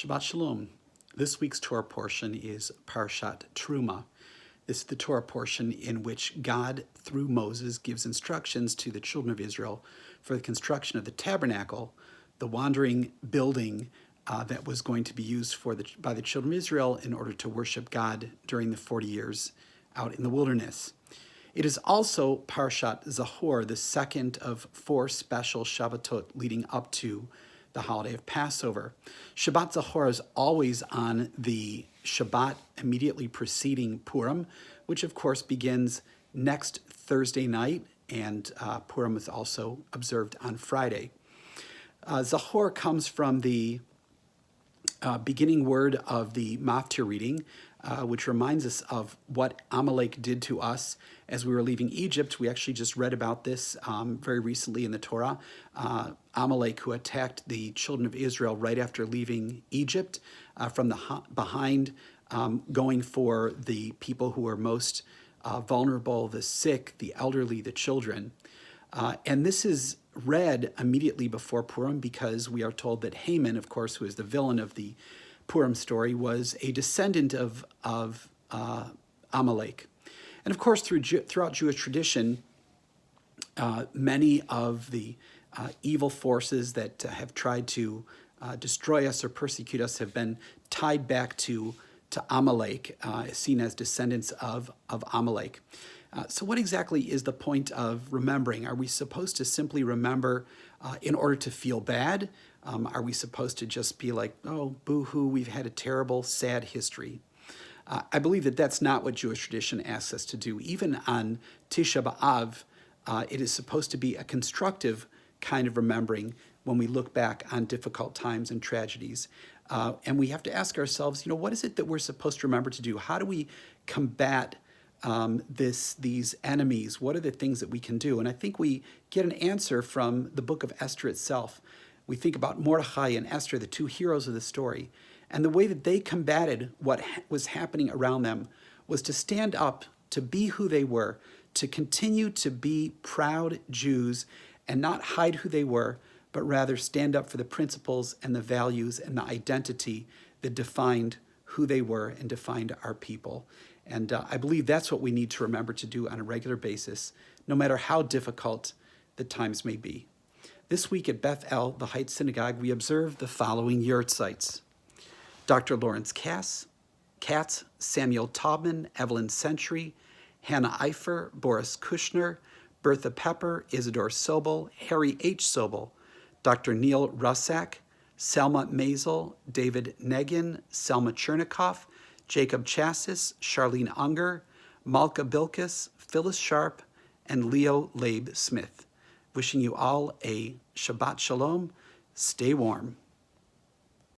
Shabbat Shalom. This week's Torah portion is Parashat Terumah. This is the Torah portion in which God, through Moses, gives instructions to the children of Israel for the construction of the tabernacle, the wandering building that was going to be used by the children of Israel in order to worship God during the 40 years out in the wilderness. It is also Parashat Zachor, the second of four special Shabbatot leading up to the holiday of Passover. Shabbat Zachor is always on the Shabbat immediately preceding Purim, which of course begins next Thursday night, and Purim is also observed on Friday. Zachor comes from the beginning word of the Maftir reading, which reminds us of what Amalek did to us as we were leaving Egypt. We actually just read about this very recently in the Torah. Amalek, who attacked the children of Israel right after leaving Egypt from behind, going for the people who were most vulnerable, the sick, the elderly, the children. And this is read immediately before Purim because we are told that Haman, of course, who is the villain of the Purim story, was a descendant of Amalek. And of course, throughout Jewish tradition, many of the evil forces that have tried to destroy us or persecute us have been tied back to Amalek, seen as descendants of Amalek. So what exactly is the point of remembering? Are we supposed to simply remember in order to feel bad? Are we supposed to just be like, oh, boo-hoo, we've had a terrible, sad history? I believe that that's not what Jewish tradition asks us to do. Even on Tisha B'Av, it is supposed to be a constructive kind of remembering when we look back on difficult times and tragedies. And we have to ask ourselves, what is it that we're supposed to remember to do? How do we combat these enemies? What are the things that we can do? And I think we get an answer from the book of Esther itself. We think about Mordechai and Esther, the two heroes of the story, and the way that they combated what was happening around them was to stand up, to be who they were, to continue to be proud Jews and not hide who they were, but rather stand up for the principles and the values and the identity that defined who they were and defined our people. And I believe that's what we need to remember to do on a regular basis, no matter how difficult the times may be. This week at Beth El, the Heights Synagogue, we observe the following yurtzites: Dr. Lawrence Katz, Samuel Taubman, Evelyn Century, Hannah Eifer, Boris Kushner, Bertha Pepper, Isidore Sobel, Harry H. Sobel, Dr. Neil Russack, Selma Maisel, David Negin, Selma Chernikoff, Jacob Chassis, Charlene Unger, Malka Bilkis, Phyllis Sharp, and Leo Labe Smith. Wishing you all a Shabbat Shalom. Stay warm.